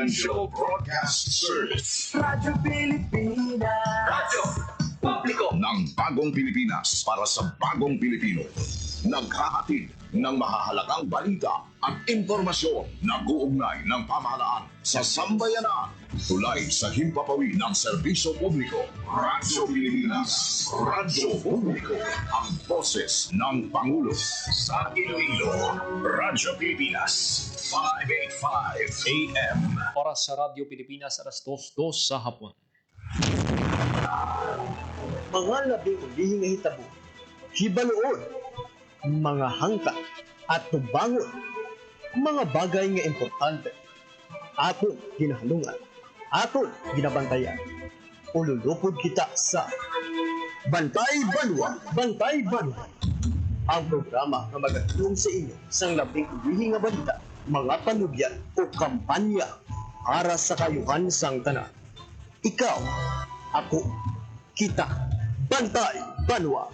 Provincial Broadcast Service. Radyo Pilipinas. Radyo Publiko ng Bagong Pilipinas para sa Bagong Pilipino. Naghahatid ng mahahalagang balita at impormasyon na uugnay ng pamahalaan sa sambayanan. Tulay sa himpapawid ng serbisyo publiko. Radyo Pilipinas. Radyo Publiko. Ang boses ng Pangulo. Sa Iloilo. Radyo Pilipinas. 585 AM. Oras sa Radyo Pilipinas, alas 2:02 sa hapon. Mga labing ulihing nga hitabo, hibaluon, mga hangka at tubangon, mga bagay nga importante, aton ginahalungan, aton ginabantayan. Ululupod kita sa Bantay Banwa, Bantay Banwa, ang programa na magatulong sa inyo sa labing ulihing nga balita, mga panugyan o kampanya para sa kayuhan sang tanan. Ikaw, ako, kita, Bantay Banwa.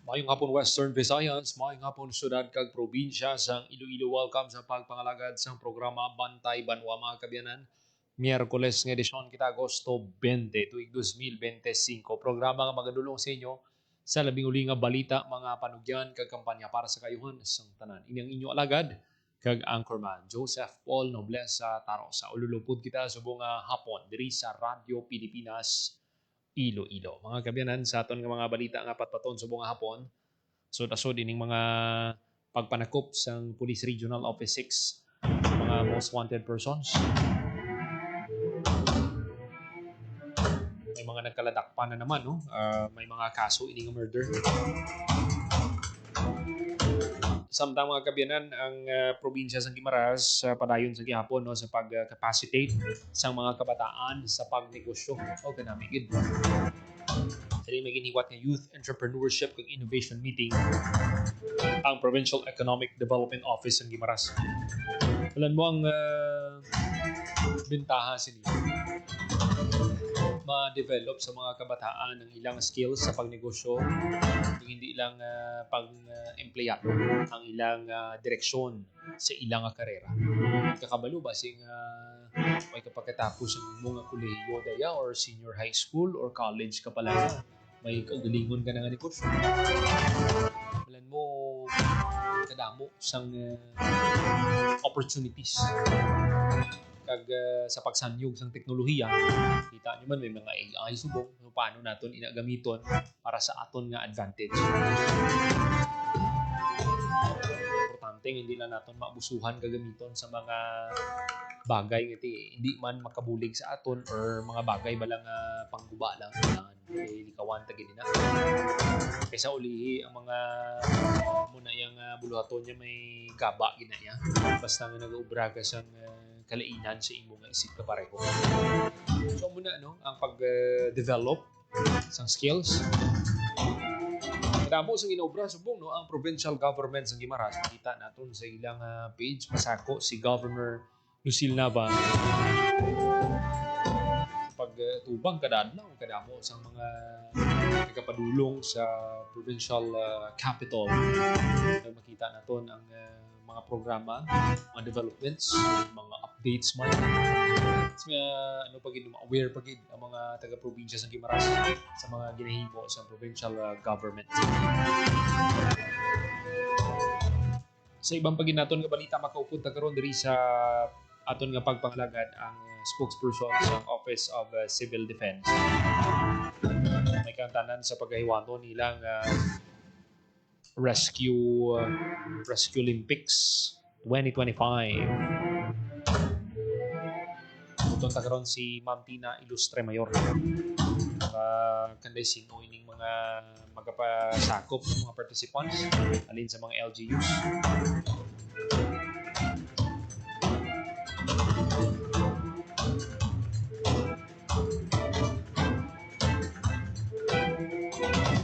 Mayong hapon Western Visayas, mayong hapon syudad kag probinsya sang Iloilo. Welcome sa pagpangalagad sang programa Bantay Banwa, mga kabyanan. Miyerkules nga edisyon kita Agosto 20, tuig 2025. Programa nga magadulong sa inyo sa labing uli nga balita, mga panugyan kag kampanya para sa kayuhan sang tanan. Ini ang inyo alagad kag anchorman Joseph Paul Nobleza Tarosa. Ululupod kita subong hapon diri sa Radyo Pilipinas Iloilo. Mga kabyanan, sa aton nga mga balita nga patpaton subong hapon, sud-asod ining mga pagpanakop sang Police Regional Office 6 mga most wanted persons. May mga nagkaladakpan na naman, no? May mga kaso ining murder. Samtang mga kabyanan, ang probinsya sang Guimaras padayon sa gihapon, no, sa pag-capacitate sang mga kabataan sa pagnegosyo o kanami gid. Kani may giniwat nga Youth Entrepreneurship ug Innovation Meeting ang Provincial Economic Development Office ng Guimaras. Alam mo ang bentaha sini ma-develop sa mga kabataan ng ilang skills sa pagnegosyo, hindi lang pag-empleyat ang ilang direksyon sa ilang karera. Kakabalo ba sing may kapagkatapos ng mga kolehiyo daya or senior high school or college ka pala na may kaugalingon ka na nga negosyo. Malan mo kadamo sang opportunities kag sa pagsanyog sang teknolohiya. Kita nyo man may mga AI subong, so paano naton inagamiton para sa aton nga advantage. Importante hindi lang naton maabusuhan gagamiton sa mga bagay nga hindi man makabulig sa aton or mga bagay balang pangguba lang likawan ta gid na. Kaysa ulihi ang mga muna yang buluhaton niya may gaba gina niya. Basta nga nag-ubra ka sang kalainan sa imong isip ka pareho. So muna ang pag-develop sang skills. Kadamo sa ginobra subong ang provincial government sa Guimaras. Makita naton sa ilang page pasako si Governor Lucille Nava. Pagtubang kadadlaw kadamo sang mga nagapadulong sa provincial capital. Makita naton ang mga programa, mga developments, mga updates man. Pagid aware pagid ang mga taga-probinsya sa Guimaras sa mga ginahimo sa provincial government. Sa ibang pagid naton nga balita makaupod ta karon diri sa aton nga pagpangalagad ang spokesperson sa Office of Civil Defense. May kantanan sa paghiwaton nilang Rescue Olympics 2025. Itong tagaron si Ma'am Tina Ilustre Mayor. Kanday sino ining mga magapasakop ng mga participants alin sa mga LGUs.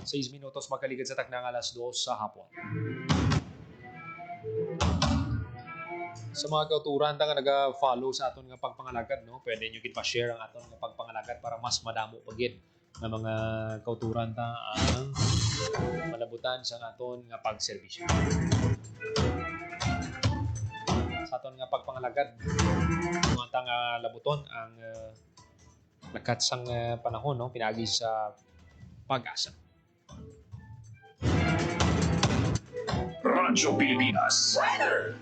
Sa 6 minutos makaligid sa taknang alas 2 sa hapon. Sa mga kauturan nga naga-follow sa aton nga pagpangalagad, no, pwede nyo gid pa-share ang aton nga pagpangalagad para mas madamo pagid ng mga kauturan ang malabutan sa aton nga pagserbisyo. Sa aton nga pagpangalagad, mga nga labuton ang lakat sang panahon, no? Pinagi sa Pag-asa. Radyo Pilipinas. Weather.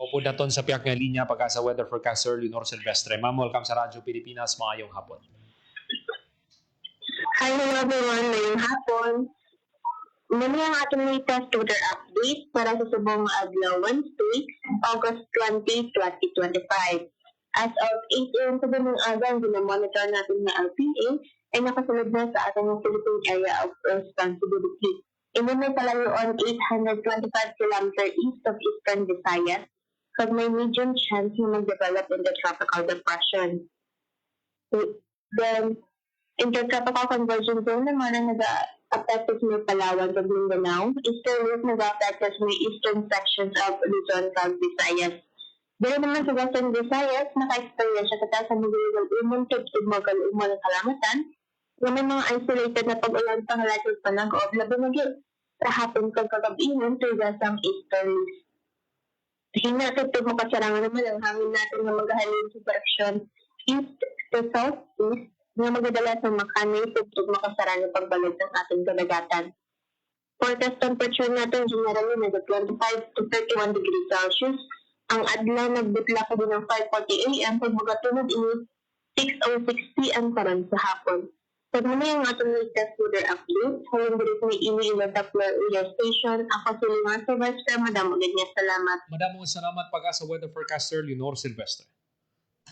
Opo daton sa piyak nga linya Pag-asa weather forecaster Leonor Silvestre. Ma'am, welcome sa Radyo Pilipinas. Maayong hapon. Hi everyone, ngayong hapon. Muna ang ating latest weather update para sa subong adlaw Wednesday, August 20, 2025. As of 8 a.m. sa bunong aga, ang ginamonitor natin na LPA ay nakasunod na sa ating Philippine Area of Responsibility. Ito may palayuan 825 km east of Eastern Visayas, kag may medium chance na mag-develop in the tropical depression. Then, intertropical convergence zone naman ang nag-affect sa may Palawan sa Mindanao. Easterlies nag-affect sa may eastern sections of Luzon, kag Visayas. Dahil naman sa Western Visayas, naka-experience siya kata sa magiging umantod sa mga ng kalamatan na may mga isolated na pag-ulan pangalatot pa nag-oob labi sa hapon kag kagabihan to sa easterlies. Hina sa ito makasarangan naman ang hangin natin na maghahalin sa direksyon east to southeast na magdadala sa makanay tugtog makasara ng pagbalik ng ating kadagatan. Forecast temperature natin generally nag 25 to 31 degrees Celsius. Ang adlaw nagbutla ko din ng 5:40 a.m. pag magatunod ini 6:06 p.m. karon sa hapon. Pag muna yung atong latest weather update, halang direct may email at radio station. Ako si Leonor Silvestre. Madamo ganyan salamat. Madamong salamat Pag-asa weather forecaster Leonor Silvestre.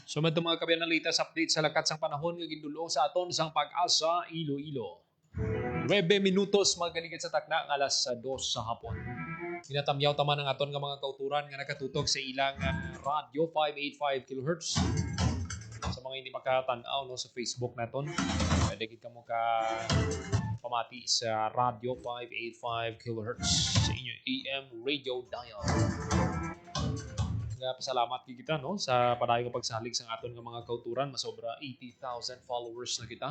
So mga mga kabiyan ng latest update sa lakat sang panahon nga gindulo sa aton sang Pag-asa Iloilo. 9 minutos magaligid sa takna ng alas 2 sa hapon. Pinatamyaw taman ang aton nga mga kauturan nga nakatutok sa ilang radio 585 kHz. Sa mga hindi makatanaw no sa Facebook naton, pwede kita mo ka pamati sa radio 585 kHz sa inyong AM radio dial. Pasalamat kita no sa padayon nga pagsalig sa aton nga mga kauturan, masobra 80,000 followers na kita.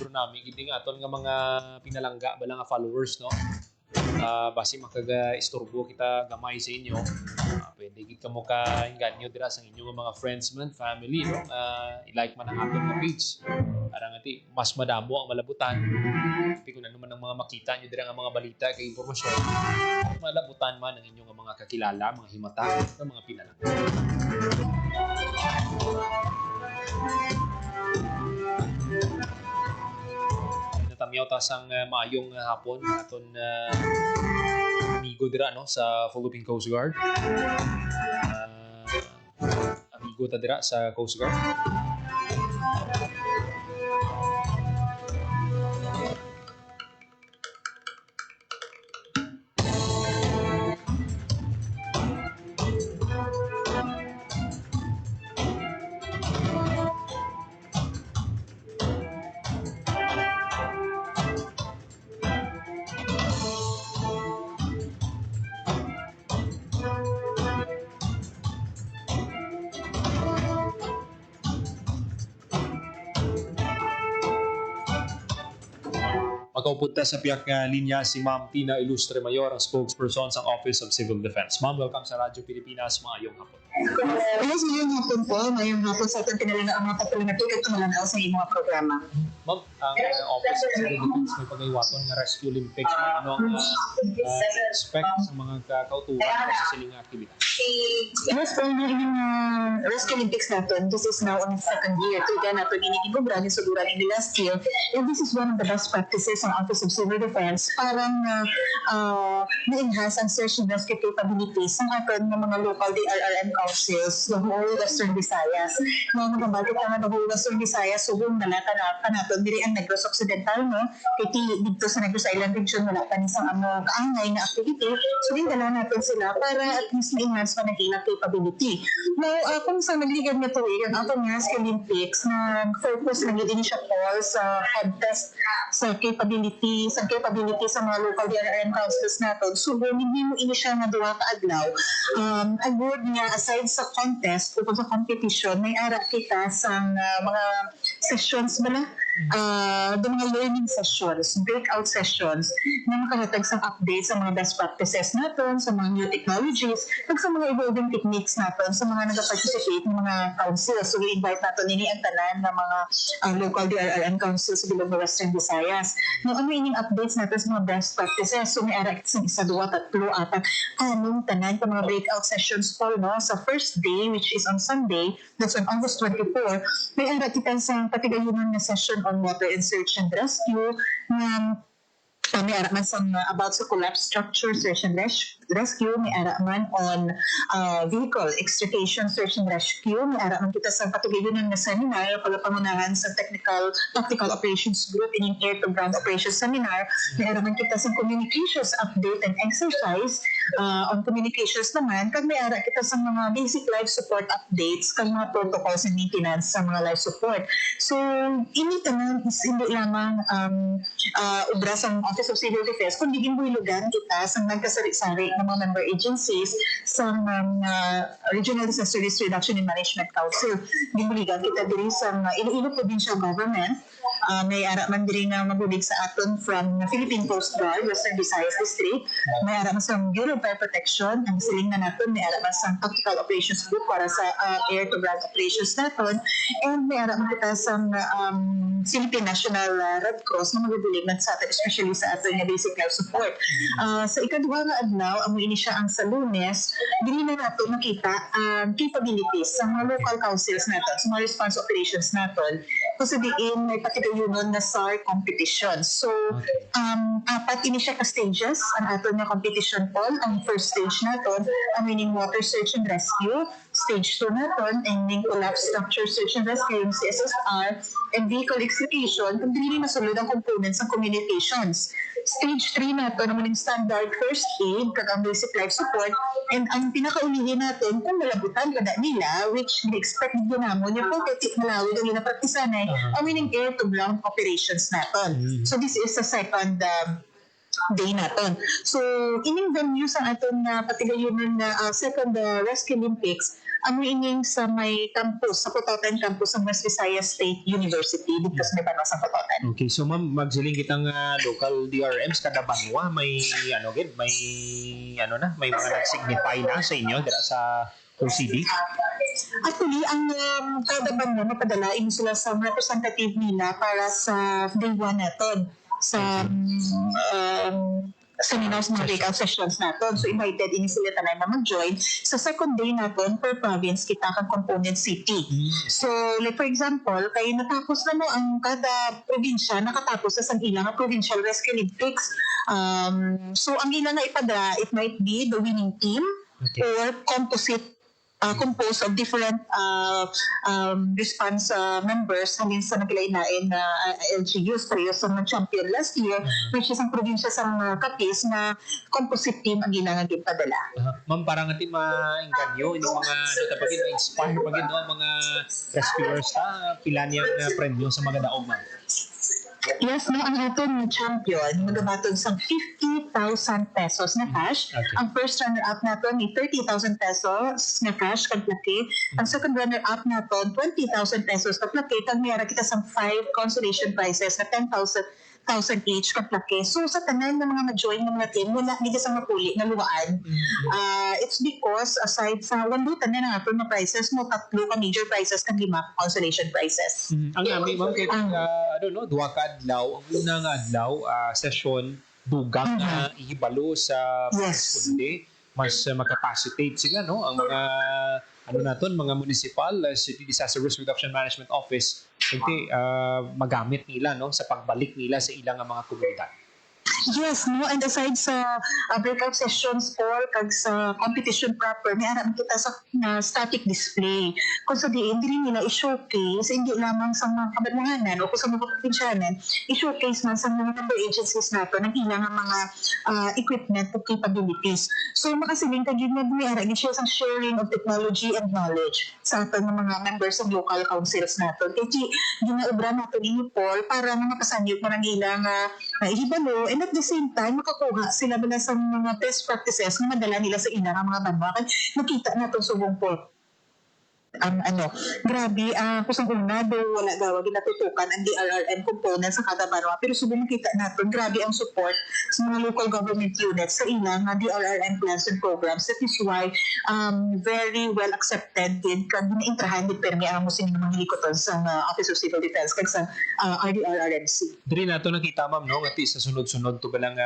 Pero nami gid nga aton nga mga pinalangga bala nga followers no. Basi makaga-istorbo kita gamay sa inyo. Pwede gid kamo ka inganyo dira sa inyong mga friends man, family no. I-like man ang aton nga page. Para nga mas madamo ang malabutan. Kung ano man ang mga makita nyo dira nga mga balita kay impormasyon, malabutan man ang inyong mga kakilala, mga himata, ng mga pinalang. Natamyaw ta sang maayong hapon aton amigo dira no sa Philippine Coast Guard. Amigo ta dira sa Coast Guard. Magkaupunta sa piyak nga linya si Ma'am Tina Ilustre Mayor, ang spokesperson sa Office of Civil Defense. Ma'am, welcome sa Radyo Pilipinas. Maayong hapon. Yes, ngayong hapon po. Ngayong hapon sa ating pinalala ang mga kapulungatik at tumalanaw sa inyong mga programa. Ma'am, ang Office of Civil Defense may pagaywaton nga Rescue Olympics. Ano ang expect sa mga kauturan sa siling aktividad? Yes, po yung Rescue Olympics natin. This is now on its second year. Kaya natin inigubra ni Sugura in the last year. And this is one of the best practices ng Office of Civil Defense para na-enhance ang search and rescue capabilities ng ating mga local DRRM councils ng whole Western Visayas. Ngayon nagabalik naman ng whole Western Visayas, subong nalata natin diri ang Negros Occidental, no? Kaya dito sa Negros Island region, wala pa nisang kaangay na activity. So, din dala natin sila para at least ma-enhance enhance man ang ilang capability. Now, kung sa nagligad nga tuig, ang atong nga sa Olympics, nag-focus na yun siya Paul sa contest sa capability sa mga local DRRM councils natin. So, hindi mo ini siya nga duwa ka adlaw. Agud nga, aside sa contest, o sa competition, may ara kita sa mga sessions ba na? The mga learning sessions, breakout sessions na makahatag sa update sa mga best practices natin, sa mga new technologies, at sa mga evolving techniques natin, sa mga nag-participate ng mga councils. So, we-invite natin nini ang tanan ng mga local DRRM councils sa bilog ng Western Visayas. No, ano ining updates natin sa mga best practices? So, may ara sa isa, dua, tatlo, apat, anong tanan ng mga breakout sessions po, no? Sa first day, which is on Sunday, that's on August 24, may ara kita sa patigayunan na session on water and search and rescue may ara man sa about sa collapse structure search and rescue, may ara man on vehicle extrication search and rescue, may ara man kita sa patugayunan na seminar pagpangunahan sa tactical operations group in air to ground operations seminar, may ara man kita sa communications update and exercise on communications naman, kag may ara kita sa mga basic life support updates kag mga protocols and maintenance sa mga life support. So ini tanan is hindi lamang obra sa Office of Civil Defense, kundi imbuilugan kita sa nagkasari-sari ng mga member agencies sa Regional Disaster Risk Reduction and Management Council. Imbuilugan kita diri sa Iloilo Provincial Government. May ara man diri nga magulig sa aton from Philippine Coast Guard, Western Visayas District. May ara man sa Bureau of Fire Protection, ang siling na naton. May ara man sa Tactical Operations Group para sa air to ground operations naton. And may ara man kita sa Philippine National Red Cross na magulig man sa atin, especially sa aton nga basic life support. Sa ikaduha nga adlaw, amo ini siya ang sa Lunes, dili na nato makita ang capabilities sa mga local councils naton, sa mga response operations naton. Kasi diin may patigayunon na SAR competition. So, apat ini siya ka stages ang aton nga competition poll. Ang first stage naton, ang meaning water search and rescue. Stage 2 naton, ang collapse structure search and rescue, yung CSSR, and vehicle extrication, kung dili masulod ang components ng communications. Stage 3 naton, ang maling standard first aid, kag ang basic life support, and ang pinakaulihin natin, kung malabutan kada nila, which we-expect din namon, yung pagkatik malawid ang inapraktisan ay, ang meaning air to ground operations naton. So this is the second day naton. So, ining venue sa aton na patigayunan na second Rescue Olympics, ang ining sa may campus, sa Cototan campus ng West Visayas State University, dito sa Libanos sa Cototan. Okay, so ma'am, magsiling kitang local DRMs kada banwa, may may mga nag-signify na sa inyo dira sa OCD? Actually, ang kada banwa napadalain sila sa representative nila para sa day 1 naton sa seminars mga breakout sessions natin. So, invited ini sila tanan na mag-join. Sa second day natin, per province, kita kang component city. So, like for example, kay natapos na mo ang kada probinsya, nakatapos sa ilang provincial rescue Olympics. So, ang ilang na ipada, it might be the winning team or composite composed of different response members hanggang sa naglain-lain na LGUs. Tayo sa champion last year, which is ang probinsya sa Capiz na composite team ang ginangan din padala. Ma'am, parang natin ma-inganyo yung mga tapagin, ma-inspire pagin ang mga rescuers pila niyang premyo sa mga daog, ma'am. Yes, no, ang aton champion, magabaton sa 50,000 pesos na cash. Okay. Ang first runner-up naton ni 30,000 pesos na cash kag plake. Ang second runner-up naton 20,000 pesos na plake. Kag mayara kita sa 5 consolation prizes na 10,000 each kag plake. So sa tanan ng mga ma-join ng mga team, wala hindi sa mapuli na luwaan. It's because aside sa wandutan na naton na prizes mo, 3 ka major prizes kag 5 consolation prizes. Ang ami, ma'am, kay duwa ka adlaw, ang unang adlaw session dugang na ihibalo sa kundi mas makapacitate sila, no, ang mga mga municipal city disaster risk reduction management office magamit nila, no, sa pagbalik nila sa ilang mga komunidad. Yes, no, and aside sa breakout sessions or kag sa competition proper, may aram kita sa static display. Kung sa diin, dili nila i-showcase, hindi lamang sa mga kabanwahanan o kung sa mga probinsyanan, i-showcase man sa mga member agencies nato ng ilang mga equipment o capabilities. So, makasiling kag yun nga may aram, siya sa sharing of technology and knowledge sa ato ng mga members ng local councils nato. Kaya ginaubra nato ni Paul para na makasanyog mo ng ilang ihibalo and at the same time makakuha sila bala sa mga best practices na madala nila sa ilang mga banwa. Nakita nato subong po ang grabe, kusang una do wala daw ginatutukan ang DRRM component sa kada banwa, pero subong makita natin grabe ang support sa mga local government units sa ilang DRRM plans and programs. That is why very well accepted din kag ginaintrahan din permi ang musin ng mga hilikoton sa Office of Civil Defense kag sa RDRRMC. Diri nato nakita ma'am no nga sa sunod-sunod to balang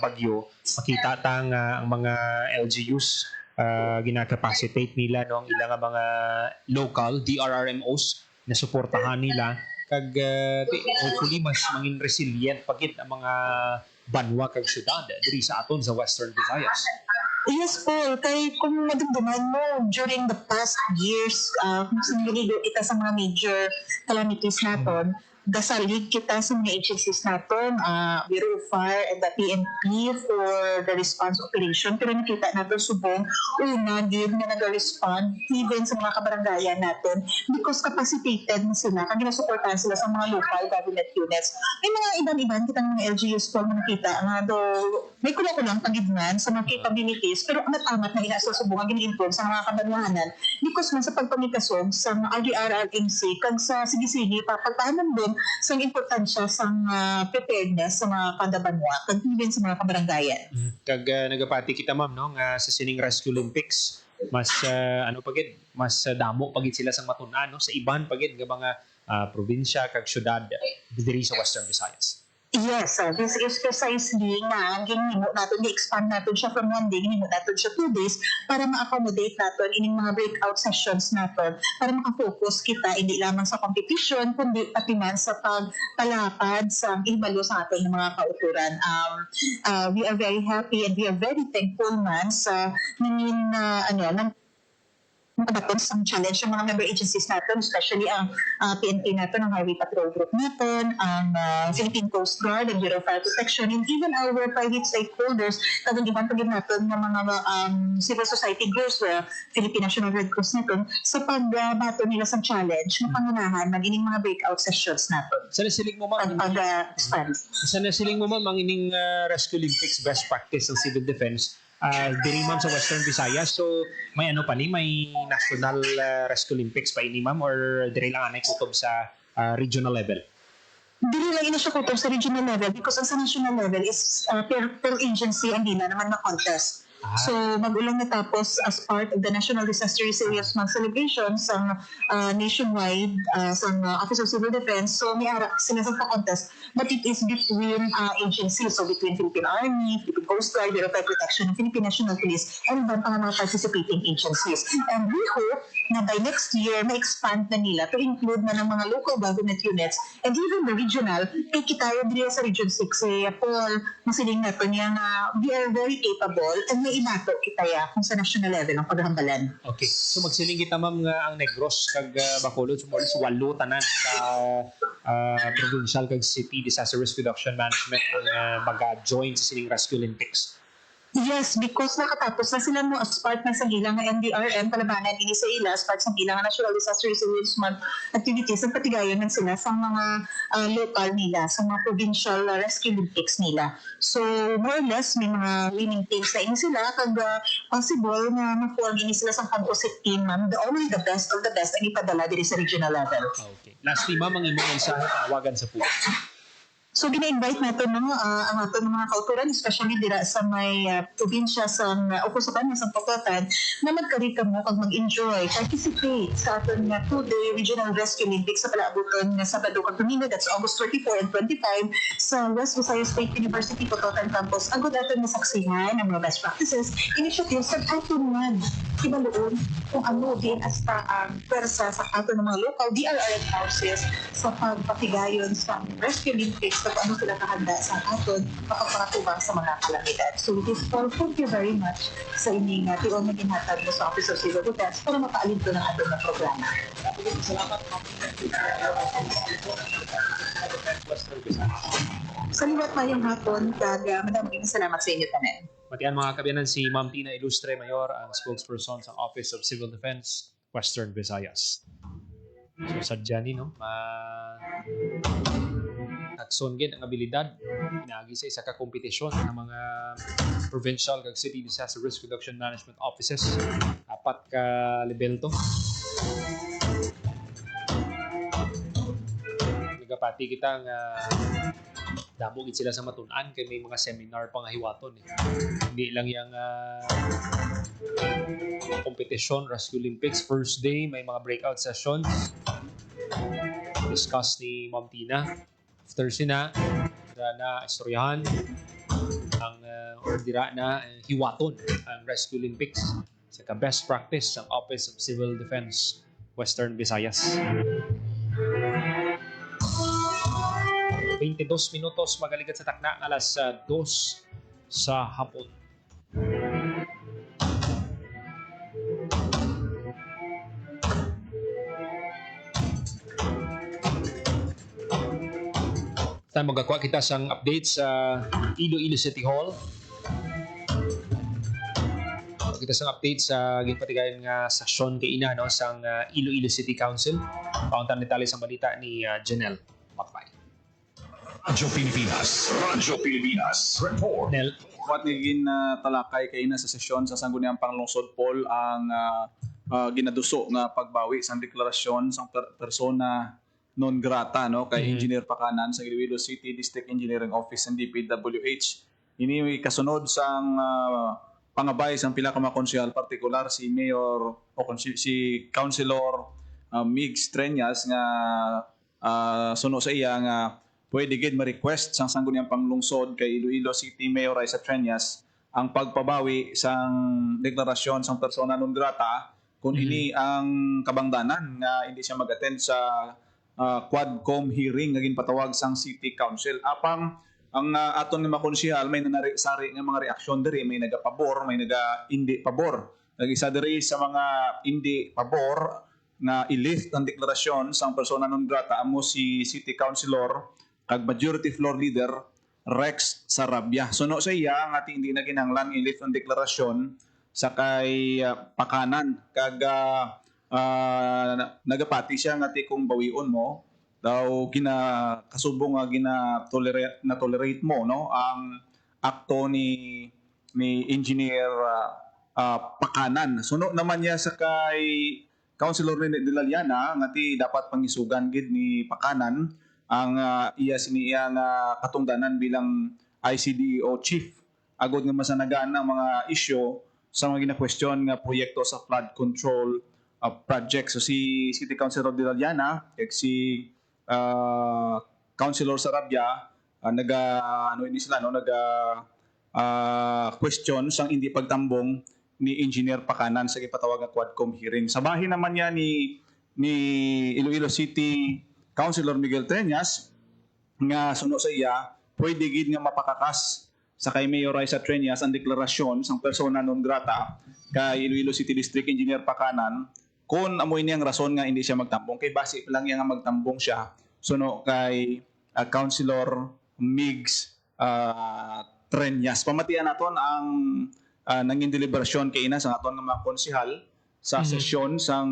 bagyo makita tang ang mga LGUs gina-capacitate nila no ang ilang mga local DRRMOs na suportahan nila kag hopefully mas mangin resilient pagit ang mga banwa kag syudad diri sa aton sa Western Visayas. Yes, Paul. Kay kung madugduman mo during the past years, kung saan niligo ita sa mga major calamities naton, dasalig kita sa mga agencies natin, Bureau of Fire and the PNP for the response operation. Pero nakita natin subong una din na nag-respond even sa mga kabarangayan natin because capacitated na sila. Kaya ginasuportahan sila sa mga local government units. May mga iban-iban kitang mga LGUs po na nakita nga do may kulang-kulang pagidman sa mga capabilities pero amat-amat na inasa subong ang gini-improve sa mga kabanwahanan because man sa pagpamikasog sa mga RDRRMC kag sa sige-sige papagpahanan din sa importansya sa preparedness sa mga kandabanwa kag even sa mga kabarangayan. Kag nagapati kita ma'am no nga sa sining Rescue Olympics mas pagid mas damo pagid sila sang matun-an no sa iban pagid nga mga probinsya kag syudad diri sa Western Visayas. Yes, this is precisely nga ginhimo natin, i-expand natin siya from 1 day, ginhimo natin siya 2 days para ma-accommodate natin ining mga breakout sessions natin para makafocus kita hindi lamang sa competition kundi pati man sa pagpalakad sa ihibalo sa atin ng mga kauturan. We are very happy and we are very thankful man sa ng makabatons ang challenge ng mga member agencies natin, especially ang PNP natin, ang Highway Patrol Group natin, ang Philippine Coast Guard, ang Bureau of Fire Protection, and even our private stakeholders, kagaliban pagin natin ng mga civil society groups, Philippine National Red Cross natin, sa pagbato nila sa challenge, mapangunahan, mag-ining mga breakout sessions natin. Sa nasiling mo ma'am, ang ining Rescue Olympics best practice ng civil defense diri ma'am sa Western Visayas. So may may National Rescue Olympics pa ini ma'am or diri lang anay kutob sa regional level? Dili lang ina siya kutob sa regional level because ang sa national level is per agency ang dila naman na contest. So mag-ulang natapos as part of the National Disaster Resilience Month celebrations sa nationwide sa Office of Civil Defense. So may ara sila sa contest but it is between agencies, so between Philippine Army, Philippine Coast Guard, Bureau of Fire Protection, Philippine National Police, and iban pa mga participating agencies. And we hope na by next year ma-expand na nila to include na ng mga local government units and even the regional. Kay kita din sa Region 6 Paul, masiling nato niya na we are very capable and may inato kita kung sa national level ang paghambalan. Okay. So magsiling kita ma'am nga ang Negros kag Bacolod so more is 8 tanan sa provincial kag city disaster risk reduction management ang mag-join sa sining Rescue Olympics. Yes, because nakatapos na sila mo as part na sa gilang ng NDRM, palabanan ini sa ila, as part sa gilang ng National Disaster Resilience Month activities, ang patigayon ng sila sa mga local nila, sa mga provincial rescue Olympics nila. So, more or less, may mga winning teams na ini sila, kag possible na ma-form ini sila sa pag-usip team, ma'am. Only the best of the best ang ipadala diri sa regional level. Okay. Lastly, ma'am, ang imong mensahe tawagan sa publiko. So, gina-invite natin ang ating mga kauturan, especially dira sa may probinsya sa Okusapan, sa Pagkatan, na magkarika mo kag mag-enjoy, participate sa ating 2-day Regional Rescue Olympics sa palaabuton na Sabado kag Domingo, that's August 34 and 25 sa West Visayas State University, Pagkatan Campus. Agad atin masaksihan ang mga best practices, initiatives at atin hibaluon kung ano din hasta ang pwersa sa ato ng mga local DRRM houses sa pagpatigayon sa Rescue Olympics kung ano sila kahanda sa aton mapagparatubang sa mga kalamidad. So it is all, thank you very much sa ining tiyon na ginhatag mo sa Office of Civil Defense para makaalin ko ng ating na programa. Saliwat mayong hapon, kag madaming salamat sa inyo tanan. Matian mga kabiyanan, si Ma'am Tina Ilustre Mayor, ang spokesperson sa Office of Civil Defense, Western Visayas. So sadya ni, no? Takson gid ang abilidad pinagi sa isa ka kompetisyon ng mga provincial kag city disaster risk reduction management offices. Apat ka level to. Nagapati kita nga damo gid sila sa matun-an kay may mga seminar pangahiwaton eh. Hindi lang yang competition, Rescue Olympics first day, may mga breakout sessions. Discuss ni Ma'am Tina. After sina, na istoryahan ang or dira na hiwaton ang Rescue Olympics sa best practice ng Office of Civil Defense Western Visayas. 22 minutos magaligat sa takna alas 2 sa hapon. Tayo magakuha kita sang update sa Iloilo City Hall. Kita sang update sa ginpatigayon nga sesyon kay ina no sang Iloilo City Council. Pauntan detalye sa balita ni Janelle Macbay. Radyo Pilipinas, report. Nel, What naging talakay kay na sa sesyon sa Sangguniang Panglungsod Paul ang ginaduso nga pagbawi sa deklarasyon sa persona non grata no kay Engineer Pakanan sa Iloilo City District Engineering Office ng DPWH. Ini kasunod sang pangabay sang pila ka mga konsyal, partikular si Mayor o si Councilor Migs Treñas nga suno sa iya nga pwede gid ma-request sang Sangguniang Panglungsod kay Iloilo City Mayor Raisa Treñas ang pagpabawi sang deklarasyon sang persona non grata kung ini ang kabangdanan nga hindi siya mag-attend sa Quadcom hearing nga ginpatawag sang City Council. Apang ang aton nga makonsihal may nanari-sari nga mga reaksyon diri, may nagapabor, may naga-hindi pabor. Nag-isa diri sa mga hindi pabor na i-lift ang deklarasyon sang persona non grata amo si City Councilor kag Majority Floor Leader Rex Sarabia. Suno sa iya nga hindi na kinahanglan i-lift ang deklarasyon sa kay Pakanan kag nagapati siya nga kung bawion mo daw kasubong nga tolerate mo no ang akto ni Engineer Pakanan. Suno naman niya sa kay Councilor Rene de la Llana nga dapat pangisugan gid ni Pakanan ang iya siniya nga katungdanan bilang ICDO chief agod nga masanagaan ang mga isyu sa mga gina-question nga proyekto sa flood control project. So si City Councilor de la Llana kag si Councilor Sarabia question sang hindi pagtambong ni Engineer Pakanan sa ipatawag nga Quadcom hearing. Sa bahin naman niya ni Iloilo City Councilor Miguel Treñas nga suno sa iya pwede gid nga mapakakas sa kay Mayor Raisa Treñas ang deklarasyon sang persona non grata kay Iloilo City District Engineer Pakanan kung amoy niyang rason nga hindi siya magtambong kay base lang niya nga magtambong siya suno kay Councilor Migs Treñas. Pamatian naton ang nanging deliberasyon kay ina sa aton nga mga konsehal sa sesyon sang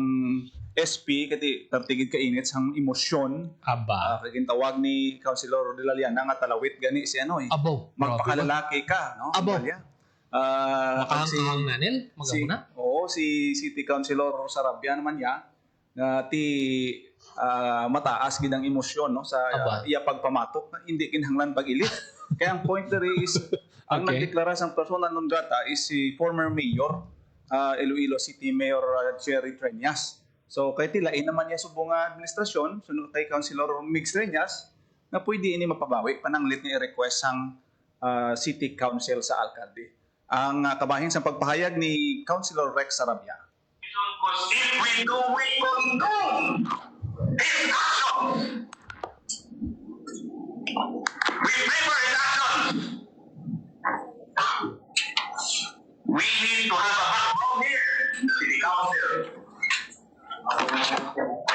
SP kati tartigid ka init sang emosyon. aba. Kagin tawag ni Councilor de la Llana nga talawit gani si ano eh. Abo. Magpakalalaki ka, no? Abo. Makahang-hang na nil, magamuna. Si City Councilor Sarabia naman niya nga mataas gid ang emosyon no sa iya pagpamatok na hindi kinahanglan pag-ilit. Kaya ang point there is ang nagdeklara sang persona non grata is si former mayor Iloilo City Mayor Jerry Treñas. So kay tilain naman niya subong nga administrasyon sunod kay Councilor Migs Treñas na pwede ini mapabawi pananglit niya i-request sang City Council sa alkalde. ang kabahin sa pagpahayag ni Councilor Rex Sarabia. Because if we do, we condone his action. We favor his action. We need to have a backbone here in the city council.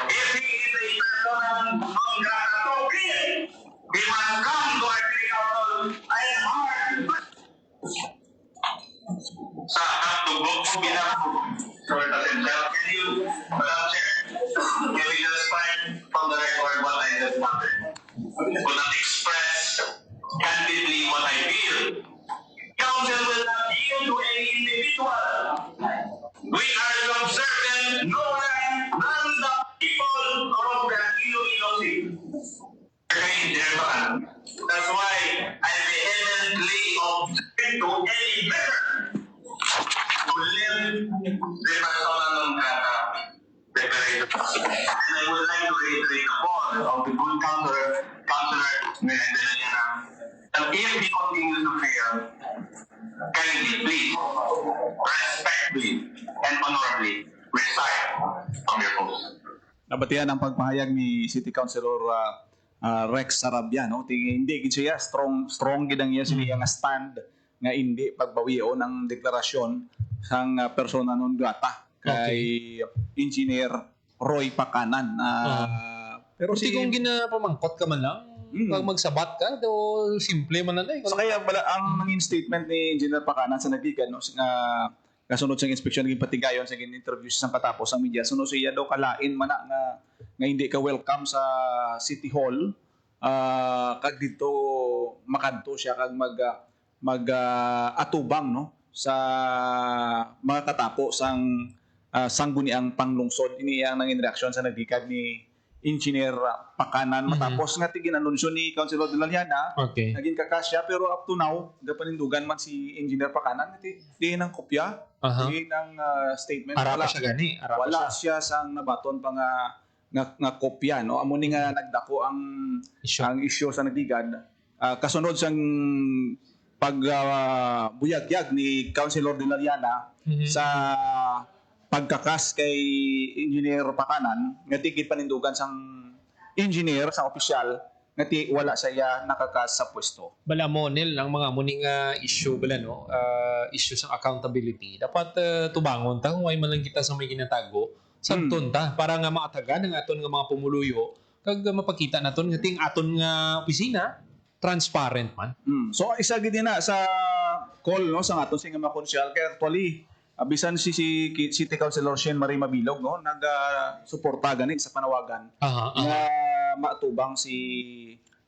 If he is a person non grata to him, he must come to our city council and hard. Sa hotdog po binako. Sorry, can you, Madam Chair, can we just find from the record what I just wanted? Will not express candidly what I feel. Council will not yield to any individual. We are observant, no one, none the people of the Iloilo City. That's why I vehemently object to any measure to live the persona non grata declaration. And I would like to reiterate the call of the good Councilor Menendeliana that if he continues to fail, kindly, please, respectfully, and honorably resign from your post. Nabatian ang pagpahayag ni City Councilor Rex Sarabia, no? Hindi gid siya strong gid ang iya sila nga stand nga hindi pagbawion ng deklarasyon sang persona non grata kay Engineer Roy Pacanan. Pero Kasi kung ginapamangkot ka man lang, pag magsabat ka, do simple man na eh. So kaya ang nanging statement ni Engineer Pacanan sa nagikan, no, kasunod sa inspeksyon naging patigayon sa interview sa katapos ang media, sunod siya daw kalain man nga hindi ka welcome sa City Hall, kag dito makadto siya kag atubang, no, sa mga katapos ang sangguniang panglungsod. Ini ang nanging reaksyon sa nagdikad ni Engineer Pacanan matapos nga tiginanunsyo ni Councilor De La Liana. Okay. Naging kakasya pero up to now gapanindugan man si Engineer Pacanan di ng kopya, di ng statement. Ara pa siya gani. Wala siya sang nabaton pa nga kopya, no. Amo ni nga nagdako ang issue sa nagdigad. Kasunod sang pagbuyagyag ni Councilor De La Liana sa pagkakas kay Engineer Pacanan, nga tigit panindugan sang engineer, sang opisyal, nga wala siya nakakas sa pwesto. Bala mo, Nel, ang mga muning issue, bala, no? Issue sa accountability. Dapat tubangon ta, kung ay man lang kita sa may ginatago, sabton ta, para nga maatagan ang aton nga mga pumuluyo, kag mapakita naton nga ting aton nga opisina, transparent man. So isa gid na sa call, no, sa aton sing mga konsyal kay actually bisan si City Councilor Shen Marie Mabilog, no, nag-suporta gani sa panawagan nga matubang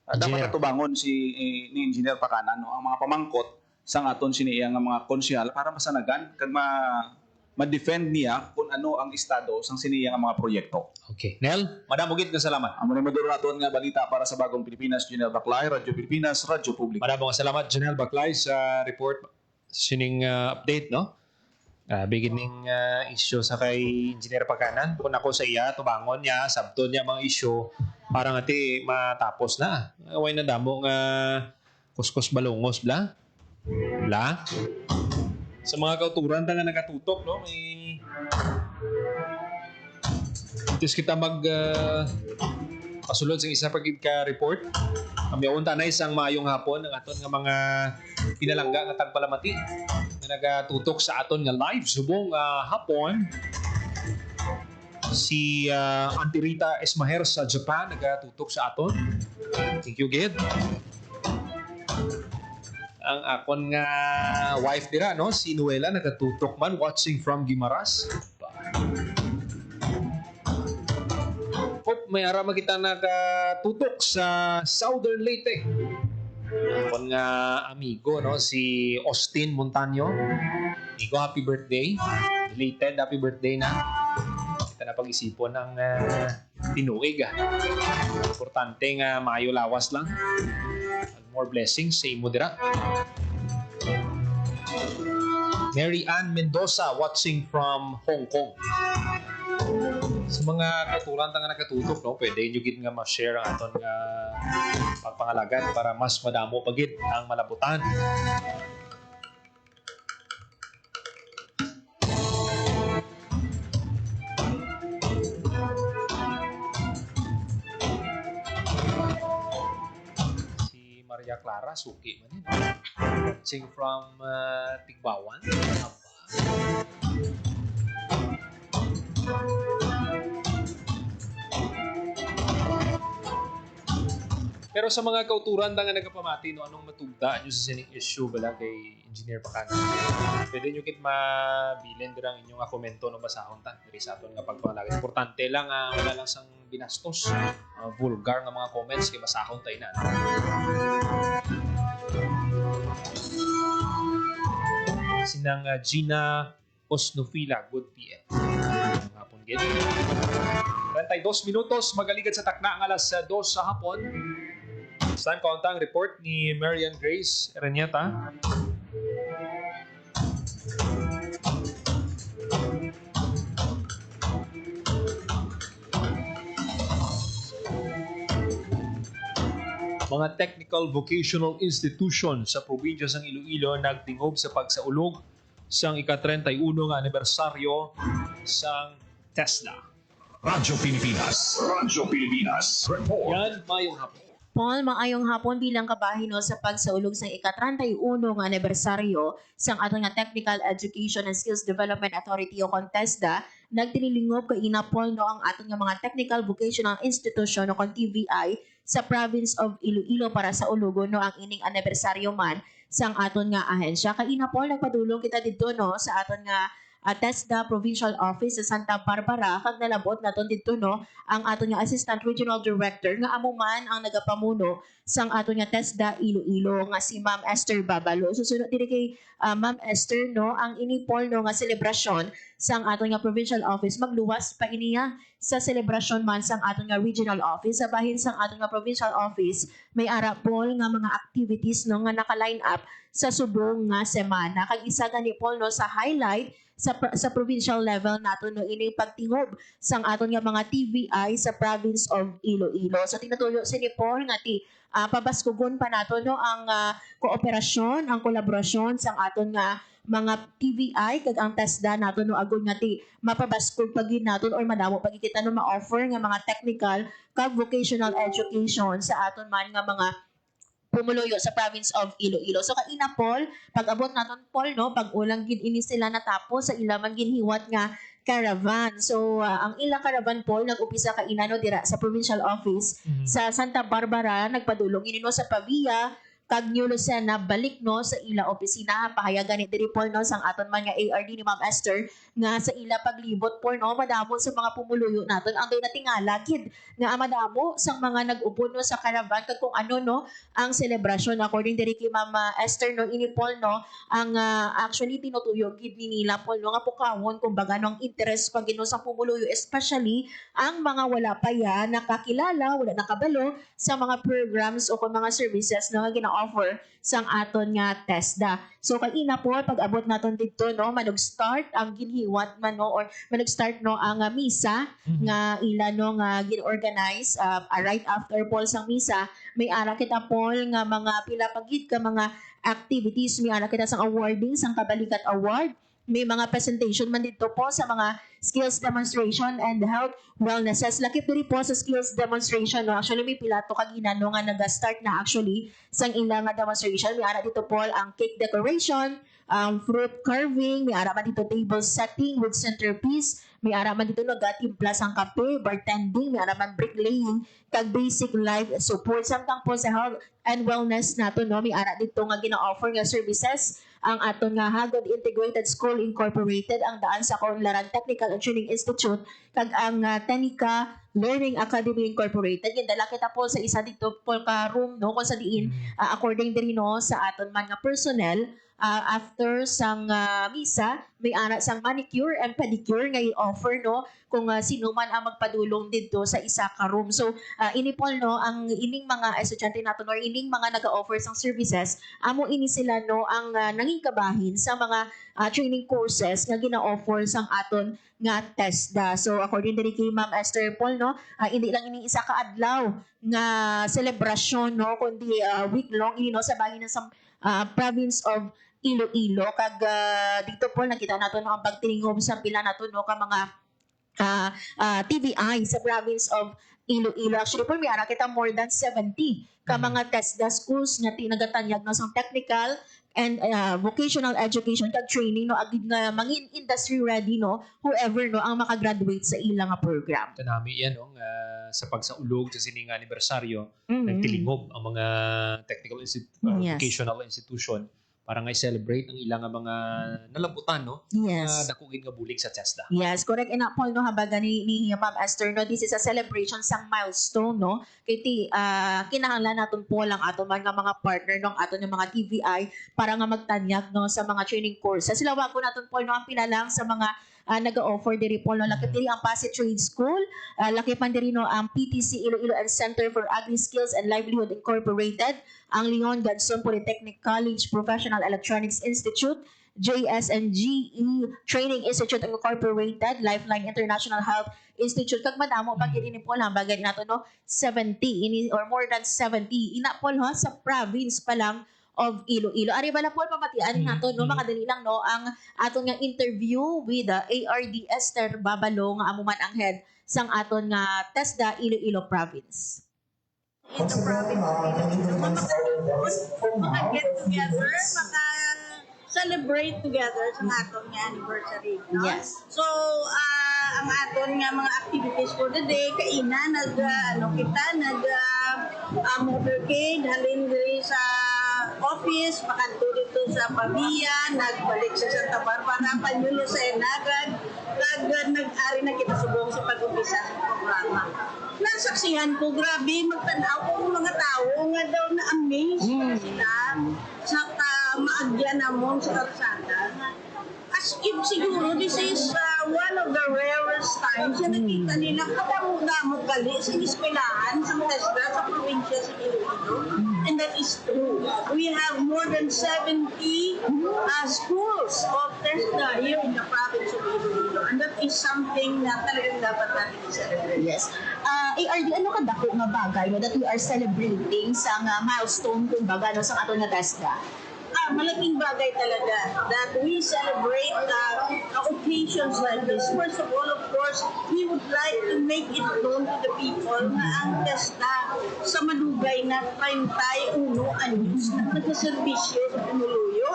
dapat atubangon ni Engineer Pacanan, no, ang mga pamangkot sang aton siniya nga mga konsyal para masanagan kag ma-defend niya kung ano ang estado sang siniya nga mga proyekto. Okay. Nel, madamo gid nga salamat. Amo ni maduro naton nga balita para sa Bagong Pilipinas, Janelle Baclay, Radyo Pilipinas, Radyo Publiko. Madamo nga salamat, Janelle Baclay, sa report sining update, no? Bigin ning issue sa kay Engineer Pacanan. Kung ako sa iya, tubangon niya, sabton niya mga issue para nga ti matapos na. Away na damo nga kuskus balungos, bla? Bla? Sa mga kauturan nga nakatutok, no? May tis kita kasulod sa isa pagid ka report. Kami unta na isang maayong hapon ang aton nga mga pinalangga nga tagpalamati na nagatutok sa aton nga live subong hapon. Si Auntie Rita Esmaher sa Japan nagatutok sa aton. Thank you, Gid. Ang akon nga wife dira, no, si Nuela nagatutok man watching from Guimaras. Hope may arama kita nakatutok sa Southern Leyte. Akon nga amigo, no, si Austin Montaño. Amigo, happy birthday. Belated happy birthday na. Kita na pag-isipon ng tinuig. Importante nga maayo lawas lang. More blessings sa imo dira. Mary Ann Mendoza watching from Hong Kong. Sa mga katulan nga nakatutok, no, pwede nyo gid nga ma-share ang aton nga pagpangalagan para mas madamo pagid ang malabutan. Maria Clara, suki man yun. Watching from Tigbawan. Pero sa mga kauturan nga nagapamati, no, anong matugda nyo sa sining issue bala kay Engineer Pacana? Pwede nyo kit mabilin dirang inyong komento no basahon ta. Diri sa aton nga pagpangalaga. Importante lang, wala lang sang binastos. Vulgar nga mga comments kay basahon tayo na. Sinang Gina Osnofila, good PM. Ang hapon gid. 32 minutos, magaligad sa takna ang alas 2 sa hapon. Saan kaunta ang report ni Marian Grace Erenieta? Mga technical vocational institution sa probinsya ng Iloilo nagtingob sa pagsaulog sang ika-31 nga anibersaryo sang TESDA. Radyo Pilipinas. Report. Yan, mayong hapon. Paul, maayong hapon bilang kabahino sa pagsaulog sa ika-31 nga anibersaryo sang aton nga Technical Education and Skills Development Authority o TESDA, nagtinilingob kay ina Paul no ang aton nga mga Technical Vocational Institution o TVI sa province of Iloilo para sa ulugon no ang ining anibersaryo man sang aton nga ahensya. Kay ina Paul, nagpadulong kita dito no sa aton nga TESDA Provincial Office sa Santa Barbara kag nalabot naton dito no ang aton nga Assistant Regional Director nga amo man ang nagapamuno sang aton nga TESDA Iloilo nga si Ma'am Esther Babalo. Susunod diri kay Ma'am Esther no ang inipol no nga selebrasyon sang aton nga Provincial Office magluwas pa iniya sa selebrasyon man sang aton nga Regional Office sa bahin sang aton nga Provincial Office may ara Paul nga mga activities no nga naka-line up sa subong nga semana kag isa gani Paul no sa highlight sa provincial level nato no ining pagtingob sang aton nga mga TVI sa province of Iloilo. So tinutuyo si ni Paul nga ti pabaskugon pa nato no ang kooperasyon, ang kolaborasyon sang aton nga mga TVI kag ang TESDA nato no agon nga ti mapabaskog pagin naton or madamo pagi kita no ma-offer nga mga technical kag vocational education sa aton man nga mga pumuluyo sa province of Iloilo. So kaina Paul, pag-abot naton Paul no, pag-ulang gid ini sila natapos sa ila man ginhiwat nga caravan. So ang ila caravan Paul nag-upisa kaina no dira sa provincial office sa Santa Barbara, nagpadulong ini no sa Pavia kag New Lucena balik no sa ila opisina pahayagan ni diri Paul no sang aton man nga ARD ni Ma'am Esther nga sa ila paglibot Paul no madamo sa mga pumuluyo naton ang doy natingala gid nga madamo sang mga nag-upo no sa caravan kag kung ano no ang selebrasyon according diri kay Ma'am Esther no ini Paul no ang actually tinutuyo gid ni nila Paul no nga pukawon kumbaga no ang interest pag sa pumuluyo especially ang mga wala pa ya nakakilala wala nakabalo sa mga programs o kung mga services no nga gina-offer sang aton nga TESDA. So kaina po pag-abot naton didto no manog-start ang ginhiwat man no or manog-start no ang misa nga ila no nga gin-organize right after Paul sang misa may ara kita Paul nga mga pila pagid ka mga activities may ara kita sang awarding sang Kabalikat Award. May mga presentation man dito po sa mga skills demonstration and health wellnesses. Lakip diri po sa skills demonstration. No? Actually, may pilato kagina no, nga nag-start na actually sang ilang demonstration. May ara dito po ang cake decoration, fruit carving, may ara man dito table setting with centerpiece, may ara man dito nagatimpla sang kape, bartending, may ara man bricklaying, kag basic life support. Samtang po sa health and wellness nato no, may ara dito nga gina-offer nga services ang aton nga Hagod Integrated School Incorporated ang daan sa Kaunlaran Technical and Training Institute kag ang Tenica Learning Academy Incorporated gindala kita po sa isa dito po ka room no kung sa diin according diri no sa aton man nga personnel after sang misa may ara sang manicure and pedicure nga i-offer no kung sino man ang magpadulong dito sa isa ka room. So ini Paul no ang ining mga estudyante nato or ining mga naga-offer sang services amo ini sila no ang nanging kabahin sa mga training courses nga gina-offer sang aton nga TESDA. So according diri kay Ma'am Esther Paul no hindi lang ini isa ka adlaw nga selebrasyon no kundi week long ini no sa bahin sa province of Iloilo kag dito po nakita nato no ang pagtingog sa pila nato no ka mga TVI sa province of Iloilo. Actually po, may ara kita more than 70 ka mga TESDA schools nga tinagatanyag no sa technical and vocational education kag training no agid nga mangin industry ready no whoever no ang makagraduate sa ilang nga program. Tanami yan no, sa pagsaulog sa sining anibersaryo, Mhm. nagtilingob ang mga technical Yes. vocational institution para nga i-celebrate ang ilang nga mga nalabutan no, Yes. dakugin nga bulig sa TESDA. Yes, correct. Ina Paul no habaga ni Ma'am Esther no, this is a celebration sang milestone no. Kay ti kinahanglan naton po lang aton man nga mga partner no aton nga mga TVI para nga magtanyag no sa mga training courses. Sila wag ko naton po no ang pinalang sa mga nag-offer diri po no laki diri ang Pasig Trade School, laki pan diri no ang PTC Iloilo and Center for Agri Skills and Livelihood Incorporated, ang Leon Gadson Polytechnic College Professional Electronics Institute, JSNGE Training Institute Incorporated, Lifeline International Health Institute. Kag madamo pag ini po lang bagay nato no 70 ini or more than 70 ina po no sa province pa lang of Iloilo. Ari bala po pamatian nato no makadali lang no ang aton nga interview with ARD Esther Babalo nga amuman ang head sang aton nga TESDA Iloilo Province. In the province maka-get together, maka-celebrate together sa atong nga anniversary. No? Yes. So, ang aton nga mga activities for the day, kaina, motorcade, halin diri sa office, pakanto dito sa Pavia, nagbalik sa Santa Barbara, Panyulo sa Enagad, nag-ari na kita subong sa pag-umpisa sa programa. Nasaksihan ko, grabe, magtanaw ko ng mga tao nga daw na-amaze sila sa maagyan namon sa karsada. As if siguro, this is one of the rarest times na nakita nila kadamo-damo gali sa eskwelahan, sa TESDA, sa probinsya sa Iloilo. And that is true. We have more than 70 schools of TESDA here in the province of Iloilo. And that is something na talagang dapat natin i-celebrate. Yes. ARD, ano ka dako nga bagay no, that we are celebrating sa milestone kung baga no, sa ato nga TESDA? Malaking bagay talaga that we celebrate occasions like this. First of all, of course, we would like to make it known to the people na ang TESDA sa madugay na 31 anyos na nagsaservisyo sa Pumuluyo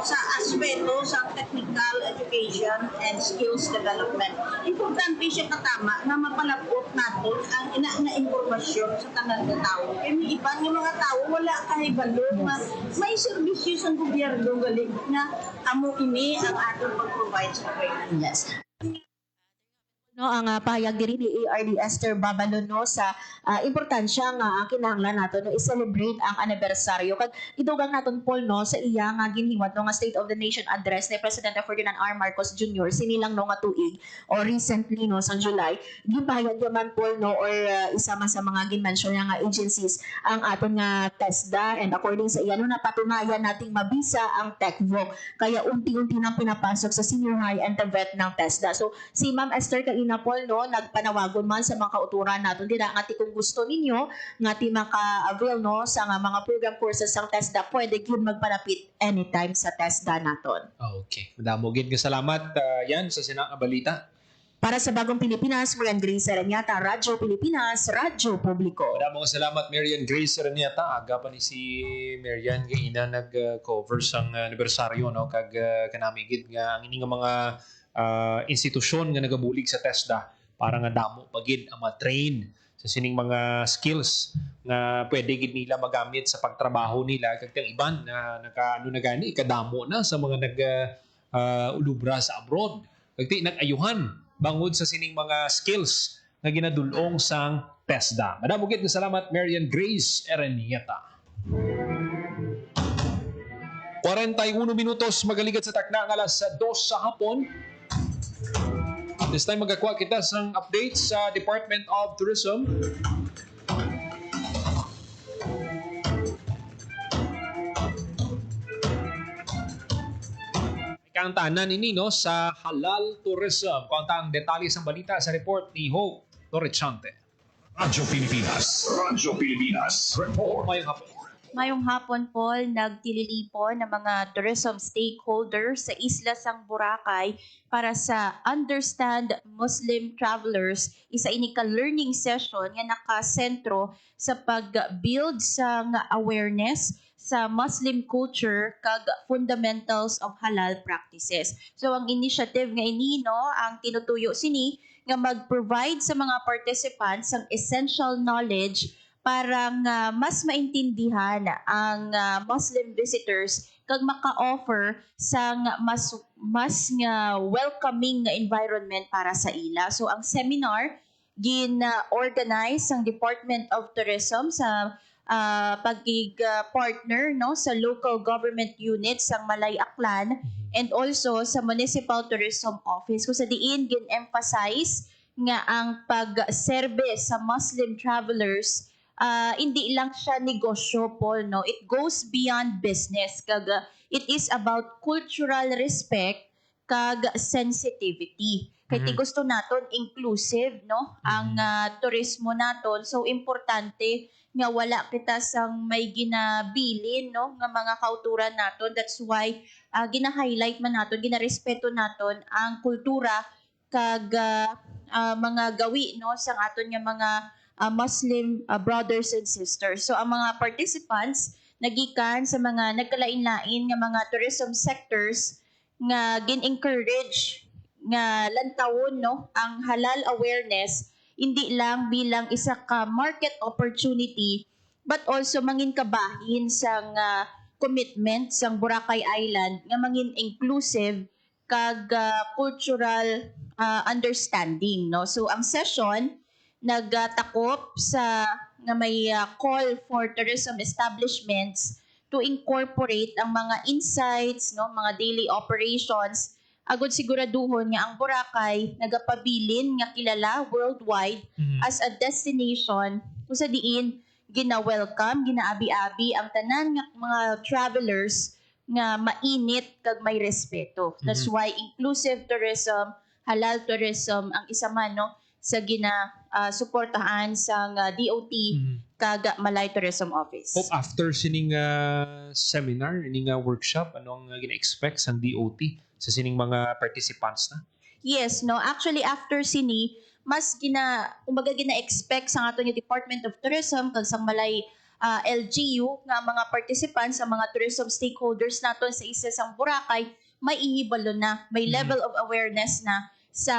sa aspeto sa technical education and skills development. Importante siya katama na mapalapot natin ang ina nga impormasyon sa tanan nga tao. Kaya may iba nga mga tao wala kahibalo na may servisyo sa gobyerno galing na amo ini ang atong pag-provide sa training. Yes. No ang pahayag diri ni ARD Esther Babalo no sa importansya nga kinahanglan nato no i-celebrate ang anibersaryo kag idugang naton Paul no sa iya nga ginhiwat no nga State of the Nation address ni Presidente Ferdinand R. Marcos Jr. sinilang no nga tuig o recently no sa July gipahayag man Paul no or isa man sa mga ginmention nga agencies ang aton nga TESDA, and according sa iya no napatunayan nating mabisa ang TechVoc kaya unti-unti nang pinapasok sa senior high and TVET ng TESDA. So si Ma'am Esther na Paul no nagpanawagon man sa mga kauturan naton dira nga ti kung gusto ninyo nga ti maka-avail no sa mga program courses sang TESDA pwede gyud magpalapit anytime sa TESDA naton. Okay. Madamo gid nga salamat yan sa sinang balita. Para sa Bagong Pilipinas, Marian Grace Aranyata, Radyo Pilipinas, Radyo Publiko. Madamo salamat Marian Grace Reniata. Aga pa ni si Marian nga ina nag-cover sang anibersaryo no kag kanami gid nga ang ini nga mga institusyon nga nagabulig sa TESDA para nga damo pagid ang ma-train sa sining mga skills nga pwede gid nila magamit sa pagtrabaho nila kag tang iban na nakaano na gani kadamo na sa mga ulubra sa abroad kag ti nag-ayuhan bangod sa sining mga skills nga ginadulong sang TESDA. Madamo gid nga salamat Marian Grace Erenieta. 41 minutos magaligat sa takna nga alas 2 sa hapon. This time magkakuha kita sa updates sa Department of Tourism. Kantanan ini no sa Halal Tourism. Konta ang detalye sa balita sa report ni Hope Torrechante. Radyo Pilipinas. Radyo Pilipinas. Report. Mayong hapon. Mayong hapon, Paul, nagtililipon ng mga tourism stakeholders sa Isla Sang Boracay para sa Understand Muslim Travelers. Isa ini ka learning session nga nakasentro sa pag-build sa awareness sa Muslim culture kag fundamentals of halal practices. So ang initiative nga ini ang tinutuyo sini nga mag-provide sa mga participants ng essential knowledge para nga mas maintindihan ang Muslim visitors kag maka-offer sang mas nga welcoming nga environment para sa ila. So ang seminar gin-organize ang Department of Tourism sa pagig-partner sa local government units sang Malay Aklan and also sa Municipal Tourism Office kung sa diin gin-emphasize nga ang pag-service sa Muslim travelers hindi lang siya negosyo, Paul, it goes beyond business kag it is about cultural respect kag sensitivity. Kaya gusto naton inclusive ang turismo naton, so importante nga wala kita sang may ginabilin nga mga kauturan naton. That's why gina-highlight man naton, ginarespeto naton ang kultura kag mga gawi sang aton nga mga Muslim brothers and sisters. So ang mga participants nagikan sa mga nagkalain-lain nga mga tourism sectors nga gin-encourage nga lantawon ang halal awareness hindi lang bilang isa ka market opportunity but also mangin kabahin sang commitment sang Boracay Island nga mangin inclusive kag cultural understanding. So ang session nagtakop sa nga may call for tourism establishments to incorporate ang mga insights, mga daily operations agud siguraduhon nga ang Boracay nagapabilin nga kilala worldwide as a destination kung sa diin gina-welcome, ginaabi-abi ang tanan nga mga travelers nga mainit kag may respeto. That's why inclusive tourism, halal tourism ang isa man sa suportahan sa DOT kag Malay Tourism Office. Hope after sining seminar, ining workshop, anong gina-expect sa DOT sa sining mga participants na? Yes, actually after sini mas gina-expect sa aton yung Department of Tourism kag sa Malay LGU nga mga participants sa mga tourism stakeholders naton sa Isla Sang Boracay may ihibalo na, may level of awareness na sa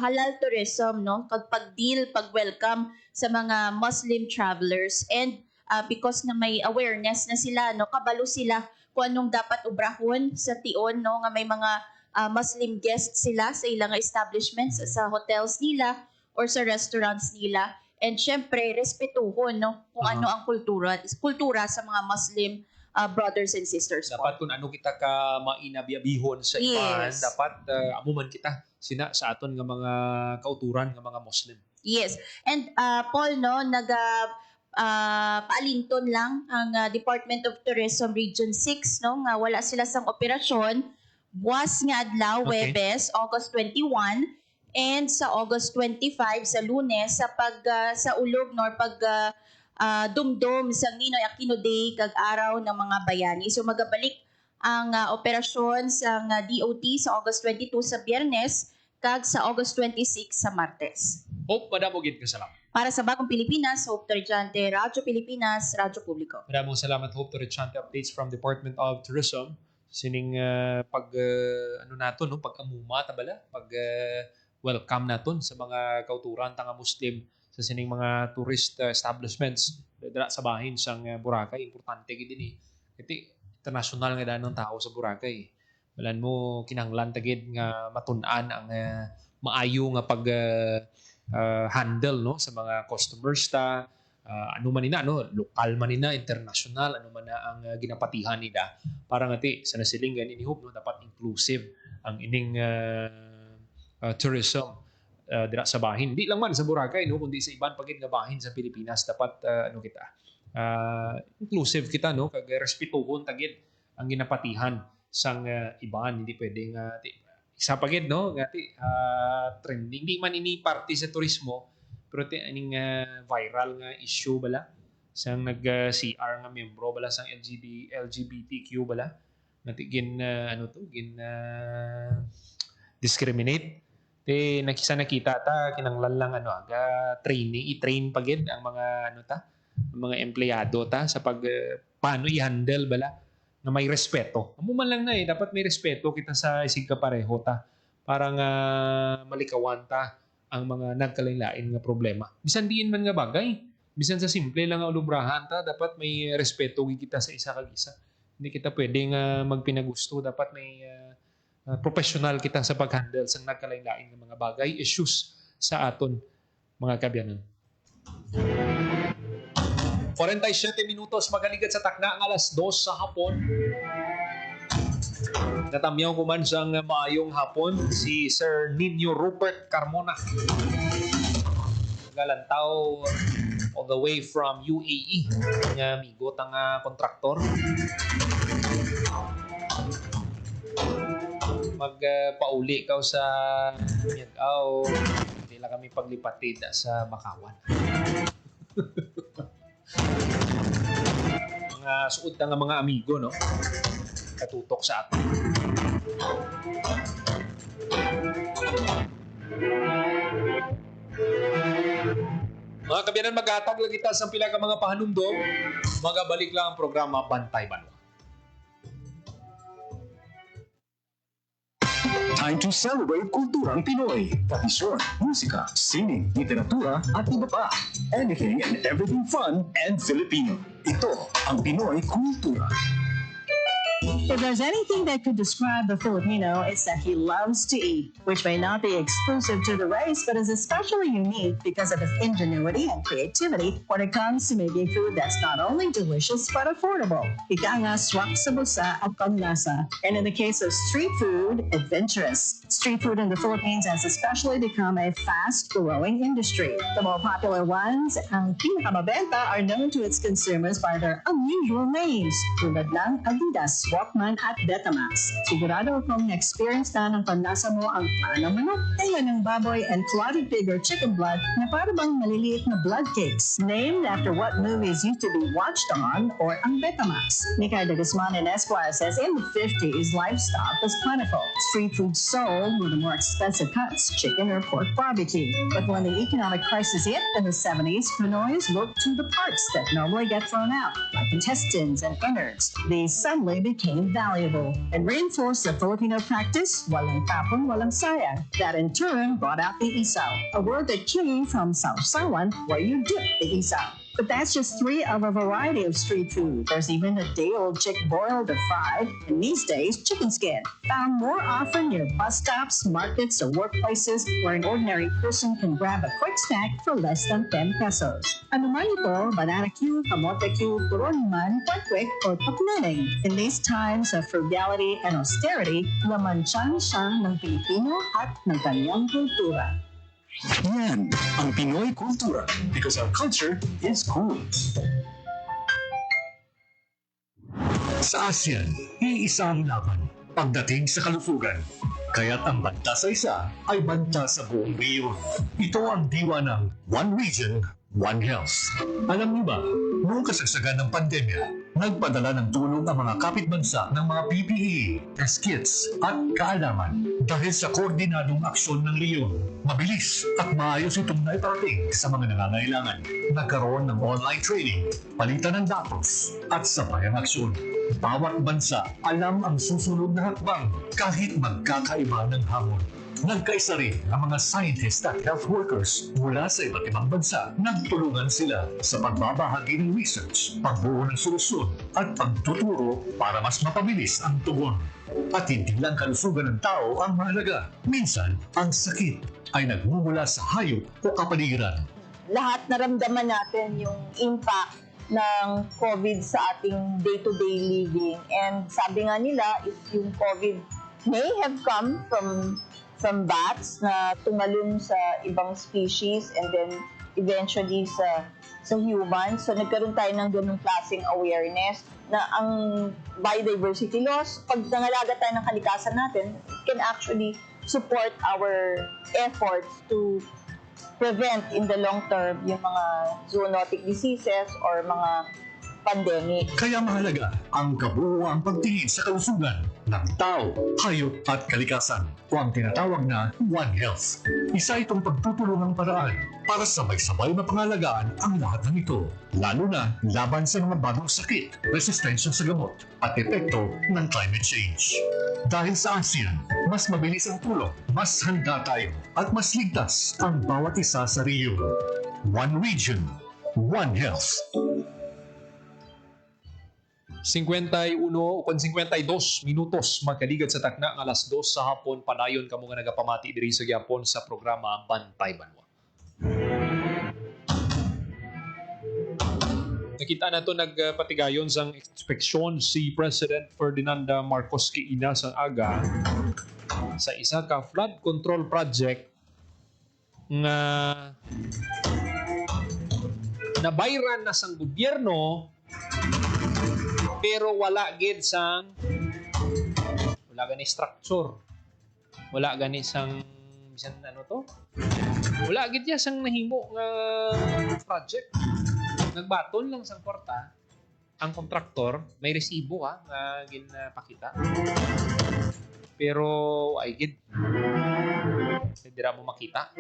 halal tourism, kag pag-deal, pag-welcome sa mga Muslim travelers. And because na may awareness na sila, kabalo sila kung anong dapat ubrahon sa tion, nga may mga Muslim guests sila sa ilang establishments, sa hotels nila or sa restaurants nila. And syempre, respetuhon kung ano ang kultura sa mga Muslim brothers and sisters. Dapat kung ano kita ka mainabiyabihon sa iban, Yes. dapat amuman kita sa aton nga mga kauturan nga mga Muslim. Yes. And Paul, paalinton lang ang Department of Tourism Region 6, nga wala sila sang operasyon. Buwas nga adlaw, Okay. Webes, August 21, and sa August 25 sa Lunes sa sa ulog dumdum sa Ninoy Aquino Day kag araw ng mga bayani. So magabalik ang operasyon sa DOT sa August 22 sa Biyernes kag sa August 26 sa Martes. Hope madamogin ka salamat. Para sa Bagong Pilipinas, Hope Torriante, Radyo Pilipinas, Radyo Publiko. Maraming salamat, Hope Torriante. Updates from Department of Tourism. Sining pag-amuma tabala, welcome naton sa mga kauturan tanga Muslim sa sining mga tourist establishments dira sa bahin sang Boracay. Importante gid ni. Kasi international nga danong tao sa Boracay. Balan mo kinahanglan tagid nga matun-an ang maayo nga pag handle sa mga customers ta, ano man nina lokal man nina, international, ano man na ang ginapatihan nila para ngati sa nasilingan ini hope dapat inclusive ang ining tourism dira sa bahin. Di lang man sa Boracay kundi sa iban pagid nga bahin sa Pilipinas dapat inclusive kita kag respetuhon tagid ang ginapatihan sang iban. Hindi pwedeng isa pagid ngati trending di man ini party sa turismo pero aning viral nga issue bala sang nag-CR nga miyembro bala sang LGBTQ bala natigin discriminate nakita ta kinanglan lang aga i-train pagid ang mga ang mga empleyado ta sa paano i-handle bala na may respeto. Amo man lang dapat may respeto kita sa isig kapareho ta para nga malikawan ta ang mga nagkalain-lain nga problema. Bisan diin man nga bagay, bisan sa simple lang nga ulubrahan ta, dapat may respeto kita sa isa kag isa. Hindi kita pwedeng magpinagusto, dapat may professional kita sa pag-handle sa nagkalain-lain nga mga bagay, issues sa aton mga kabyanan. 47 minutos magaligad sa takna ng alas 2 sa hapon. Natamyaw ko man siyang maayong hapon si Sir Nino Rupert Carmona. Galantaw all the way from UAE. Nga amigo tang kontraktor. Magpauli ka sa Yagaw. Hindi lang kami paglipatid sa Makawan. Mga suod nga mga amigo, no? Katutok sa atin. Mga kabyanan, maghatag lang kita sa pila ka mga pahanumdom. Magabalik lang ang programa Bantay Banwa. Time to celebrate kulturang Pinoy. Tradisyon, musika, sining, literatura, at iba pa. Anything and everything fun and Filipino. Ito ang Pinoy Kultura. If there's anything that could describe the Filipino, it's that he loves to eat, which may not be exclusive to the race, but is especially unique because of his ingenuity and creativity when it comes to making food that's not only delicious but affordable. Ika nga swak sa busa at panglasa. And in the case of street food, adventurous. Street food in the Philippines has especially become a fast-growing industry. The more popular ones, ang pinakamabenta, are known to its consumers by their unusual names, tulad ng Adidas, Walkman at Betamax. Sigurado kung na-experience na ng panlasa mo ang panang manok, tayo ng baboy and clotted pig or chicken blood na para bang maliliit na blood cakes, named after what movies used to be watched on, or ang Betamax. Mikay de Guzman and Esquire says in the 50s, livestock was plentiful. Street food sold with the more expensive cuts, chicken or pork barbecue. But when the economic crisis hit in the 70s, Pinoys looked to the parts that normally get thrown out, like intestines and innards. These suddenly became valuable and reinforced the Filipino practice, walang tapon, walang sayang. That in turn brought out the isaw, a word that came from Sausawan, where you dip the isaw. But that's just 3 of a variety of street food. There's even a day-old chick boiled or fried, and these days, chicken skin. Found more often near bus stops, markets, or workplaces where an ordinary person can grab a quick snack for less than 10 pesos. Ano man ito, banana cue, kamote cue, turon man, kwek or pakneneng. In these times of frugality and austerity, laman siya ng Pilipino at ng kanyang kultura. Yan ang Pinoy Kultura because our culture is cool. Sa ASEAN, iisang laban pagdating sa kalusugan. Kaya't ang banta sa isa ay banta sa buong rehiyon. Ito ang diwa ng One Region, One Health. Alam niyo ba, noong kasagsagan ng pandemya, nagpadala ng tulong ang mga kapitbansa ng mga PPE, test kits at kaalaman. Dahil sa koordinadong aksyon ng Leon, mabilis at maayos itong naiparating sa mga nangangailangan. Nagkaroon ng online training, palitan ng datos at sabayang aksyon. Bawat bansa alam ang susunod na hakbang kahit magkakaiba ng hamon. Nagkaisa rin ang mga scientists at health workers mula sa iba't ibang bansa. Nagtulungan sila sa pagbabahagi ng research, pagbuo ng solusyon at pagtuturo para mas mapabilis ang tugon. At hindi lang kalusugan ng tao ang mahalaga. Minsan, ang sakit ay nagmumula sa hayop o kapaligiran. Lahat naramdaman natin yung impact ng COVID sa ating day-to-day living. And sabi nga nila, if yung COVID may have come from bats na tumalon sa ibang species and then eventually sa humans. So nagkaroon tayo ng ganung klaseng awareness na ang biodiversity loss, pag nangalaga tayo ng kalikasan natin, can actually support our efforts to prevent in the long term yung mga zoonotic diseases or mga pandemic. Kaya mahalaga ang kabuuang pagtingin sa kalusugan ng tao, hayop at kalikasan o ang tinatawag na One Health. Isa itong pagtutulungang paraan para sabay-sabay na pangalagaan ang lahat ng ito, lalo na laban sa mga bagong sakit, resistensya sa gamot at epekto ng climate change. Dahil sa ASEAN, mas mabilis ang tulong, mas handa tayo at mas ligtas ang bawat isa sa riyon. One Region, One Health. 51 o 52 minutos magkaligad sa takna ng alas 2 sa hapon. Padayon kamo nga nagapamati diri sa gyapon sa programa Bantay Banwa. Nakita na to nagpatigayon sang inspeksyon si President Ferdinand Marcos Kiina sa aga sa isa ka flood control project nga nabayran na sang gobyerno pero wala gid sang wala gani structure, wala gani sang bisan ano to, wala gid ya sang nahimo nga project. Nagbaton lang sang kwarta ang kontraktor, may resibo nga ginapakita, pero ay gid hindi ra mo makita.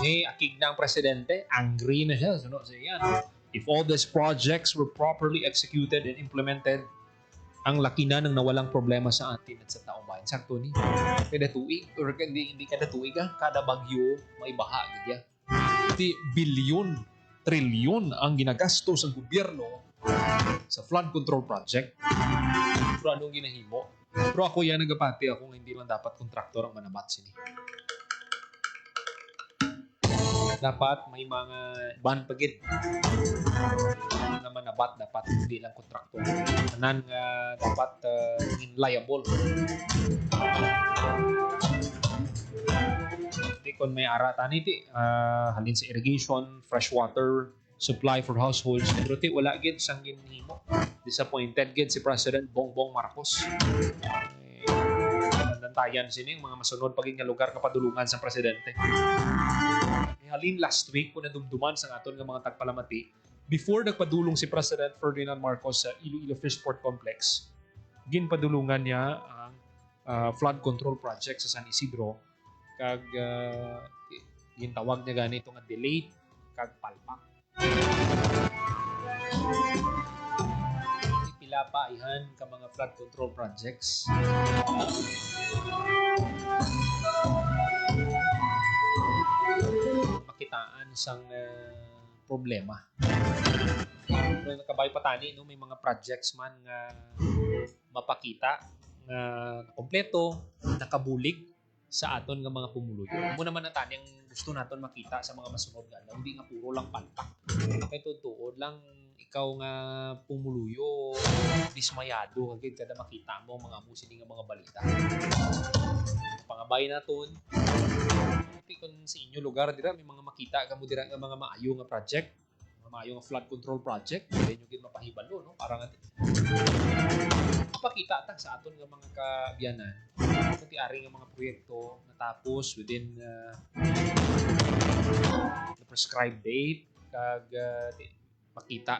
Akig na ang presidente, angry na siya. Sunod siya yan. If all these projects were properly executed and implemented, ang laki na ng nawalang problema sa atin at sa taong bayan. Sakto ni. Kada tuig, or hindi kada tuig kada bagyo, may baha. Ganyan. Hindi bilyon, trilyon ang ginagastos ng gobyerno sa flood control project. Pero anong ginahimo? Pero ako yan nagapati ako hindi man dapat kontraktor ang manabat sini. Dapat may mga ban pagid naman nabat dapat hindi lang kontraktor tanan dapat liable di kon may aratan iti halin sa irrigation, fresh water supply for households pero ti wala gid sang ginhimo. Disappointed gid si President Bongbong Marcos. Nandantayan sining mga masunod paging nga lugar kapadulungan sa presidente. Halin last week kung nadumduman sa aton nga mga tagpalamati, before nagpadulong si President Ferdinand Marcos sa Iloilo Fishport Complex, ginpadulungan niya ang flood control project sa San Isidro kag gintawag niya ganito nga delayed kag palpak. Pila pa ihan ka mga flood control projects. Makitaan sang problema. Pero nakabay patani no may mga projects man nga mapakita nga kompleto, nakabulig sa aton nga mga pumuluyo. Mo naman natani ang gusto naton makita sa mga masunod nga hindi nga puro lang palpak. Kay tuod lang ikaw nga pumuluyo dismayado kagid kada makita mo mga musini nga mga balita. Pangabay naton kung sa inyo lugar dira may mga makita kamo dira nga mga maayo nga project, mga maayo nga flood control project, dili nyo gid mapahibalo no para nga pakita ta sa aton nga mga kaabyanan kung tiari nga mga proyekto natapos within the prescribed date kag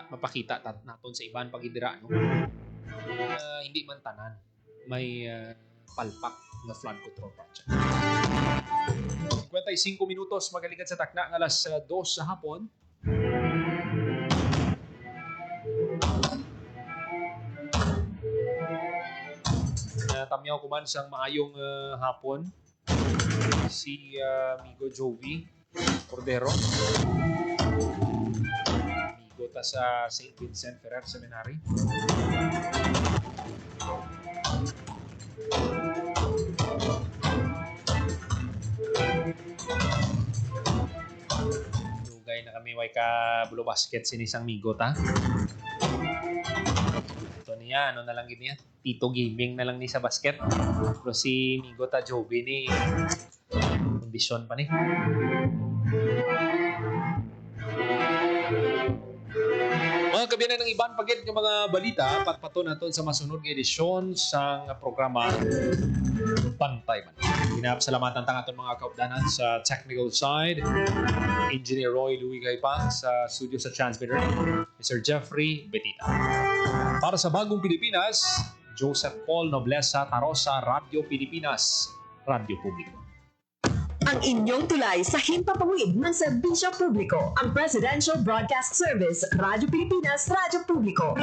mapakita naton sa iban pagidira no. Hindi man tanan may palpak nga flood control project. 55 minutos magaligad sa takna ng alas 2 sa hapon. Tamyaw ko man sang maayong hapon si Migo Jovi Cordero. Migo ta sa St. Vincent Ferrer Seminary. Lugay na kami way ka bulo basket sinisang Migo ta. Ito niya, ano na lang niya, Tito Gaming na lang ni sa basket. Pero si Migo ta Joby ni kondisyon pa ni. Mga kabiyanan ng iban pagit ng mga balita, patpato naton sa masunod nga edisyon sa programa Bantay Man. Pinapasalamatan ang aton mga kaupdanan sa technical side. Engineer Roy Louie Gaypa sa studio sa transmitter. Mr. Jeffrey Betita. Para sa Bagong Pilipinas, Joseph Paul Noblesa Tarosa, Radio Pilipinas, Radio Publiko. Ang inyong tulay sa himpapawid ng serbisyo publiko, ang Presidential Broadcast Service, Radyo Pilipinas, Radyo Publiko.